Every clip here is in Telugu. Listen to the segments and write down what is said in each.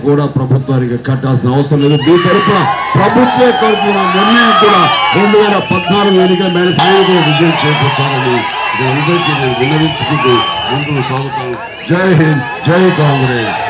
కూడా ప్రభుత్వానికి కట్టాల్సిన అవసరం లేదు. దీని తరపున ప్రభుత్వం కడుతున్న నిర్ణయం కూడా 2014 ఎన్నికల మేనిఫెస్టోలో విజయం చేకూర్చాలని అందరికీ నేను విన్నవించుకుంటూ ముందుకు సాగుతాను. జై హింద్, జై కాంగ్రెస్.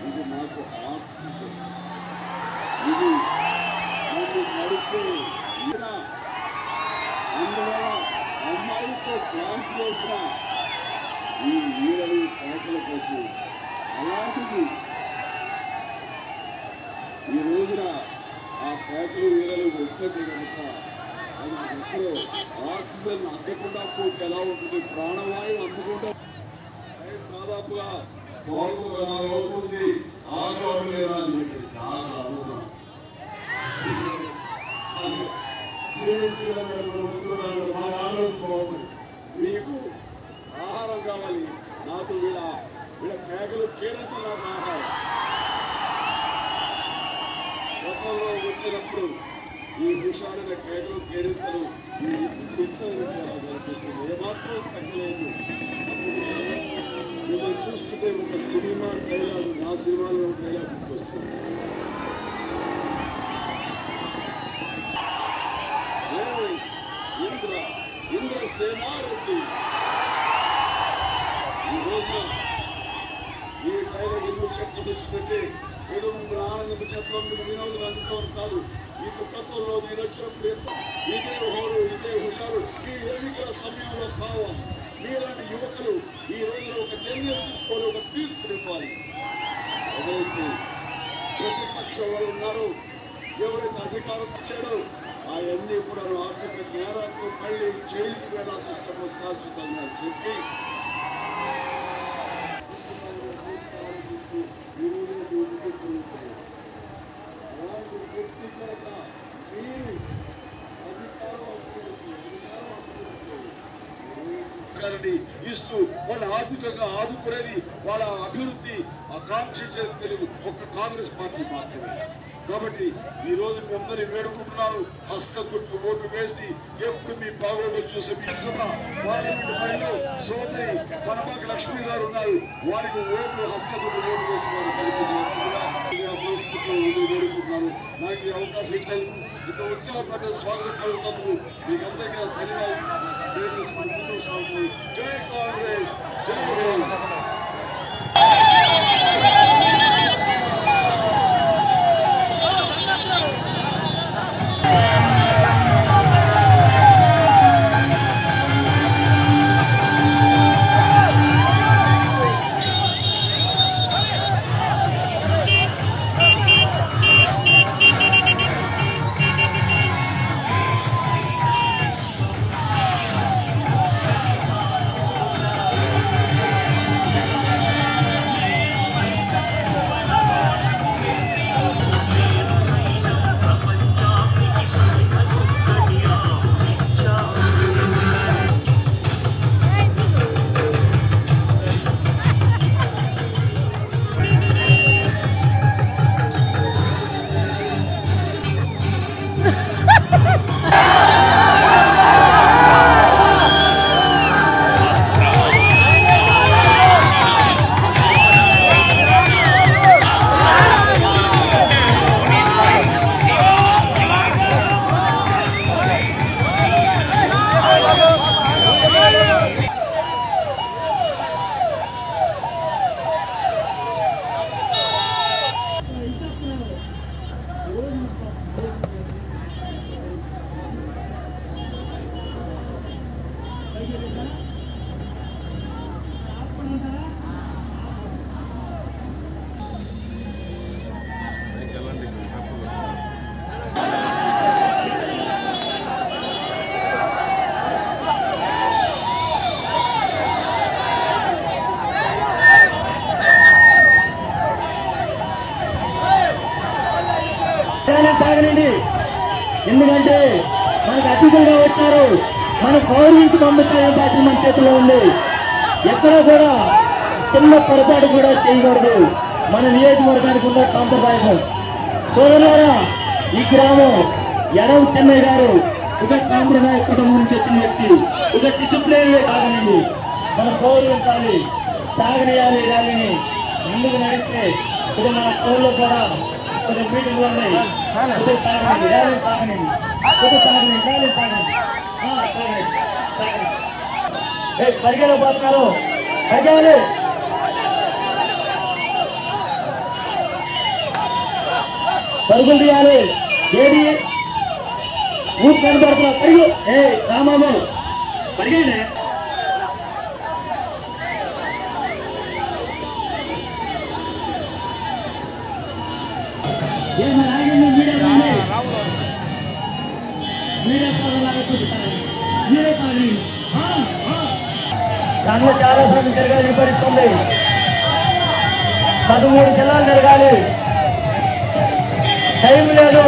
ఇది నాకు ఆక్సిజన్. ఇది నడిపే అందువల్ల అమ్మాయితో క్లాస్ చేసిన ఈ వీరలు పేటల కోసం అలాంటిది ఈ రోజున ఆ పేటలు వీరలు వస్తుంటే కనుక అది ఎక్కడో ఆక్సిజన్ అందకుండా పోతే ఎలా ఉంటుంది, ప్రాణవాయువు అందుకుంటా దాదాపుగా అవుతుంది ఆగ్రహం లేదా అని చెప్పేసి మా ఆలోచన మీకు ఆహారం కావాలి, నాకు వీళ్ళ కేకలు కీలక నాకు ఆహారం. గతంలో వచ్చినప్పుడు ఈ హుషారైన కేకలు కేరింతలు కనిపిస్తుంది, ఏమాత్రం తగ్గలేదు. మిమ్మల్ని చూస్తుంటే ఒక సినిమా డైలాగ్, నా సినిమాలో డైలాగ్ గుర్తొస్తుంది. ఇంద్ర సేనారెడ్డి ఈ రోజున ఈ డైలాగ్ ఎందుకు చెప్పాల్సి వచ్చినట్టే ఏదో మిమ్మల్ని ఆనందం చేస్తాం, మీకు వినోదం అందుకోవడం కాదు. ఈ దుఃఖంలో మీరు వచ్చినప్పుడు ఇదే హోరు, ఇదే హుషారు ఈ ఎన్నికల సమయంలో కావాలి. మీలాంటి యువకులు ఈ రోజులో ఒక నిర్ణయం తీసుకోవాలి, ఒక తీర్పు ఇవ్వాలి. ఎవరైతే ప్రతిపక్షం వాళ్ళు ఉన్నారో, ఎవరైతే అధికారం ఇచ్చారో అవన్నీ కూడా ఆర్థిక నేరాలతో మళ్ళీ జైలుకి వెళ్లాల్సి వస్తామో శాశ్వతంగా చెప్పి అలాంటి వ్యక్తి కనుక మీరు అధికారం ఇస్తూ వాళ్ళ ఆర్థికంగా ఆదుకునేది వాళ్ళ అభివృద్ధి ఆకాంక్షించేది తెలుగు ఒక్క కాంగ్రెస్ పార్టీ మాత్రమే. కాబట్టి ఈ రోజు మీ అందరినీ వేడుకుంటున్నాను, హస్త గుర్తు ఓటు వేసి ఎప్పుడు మీ బాగోగులు చూసే మీ సభ పార్లమెంట్ పరిలో సోదరి పనబాక లక్ష్మి గారు ఉన్నారు, వారికి ఓటు హస్త గుర్తు ఓటు వేసి వారు కల్పించవలసిందిగా వేడుకుంటున్నాను. నాకు ఈ అవకాశం ఇచ్చినందుకు, ఇంత ఉత్సాహపడే స్వాగతం పలుకున్నందుకు మీకు అందరికీ ధన్యవాదాలు తెలియజేసుకుని ముందుకు సాగుతుంది. జై కాంగ్రెస్, జై హింద్. ఎందుకంటే మనకు అతిథులుగా వచ్చారు, మన గౌరవించి పంపించాలని పార్టీ మన చేతిలో ఉంది. ఎక్కడా కూడా చిన్న పొరపాటు కూడా చేయకూడదు. మన నియోజకవర్గానికి ఉన్న సాంప్రదాయం. సోదరులారా, ఈ గ్రామం ఎడవ చెన్నై గారు ఒక సాంప్రదాయ కుటుంబం నుంచి వచ్చిన వ్యక్తి, ఒక డిసిప్లిన్ కాదనండి. మనం గౌరవించాలి, సాగనీయాలి. ర్యాలీని ముందుకు నడిస్తే ఇప్పుడు మన స్కూల్లో కూడా కొన్ని మీటింగ్లు ఉన్నాయి. పరిగెలు పోతున్నారు, పరిగెలు పరుగులు తీయాలి. ఏది ఊరు కనబడుతున్నా పరుగు. రామాము పరిగెలే. దానిలో చాలా సార్లు జరగాలి. పరిస్థితుంది 13 జిల్లాలు జరగాలి. టైం లేదు.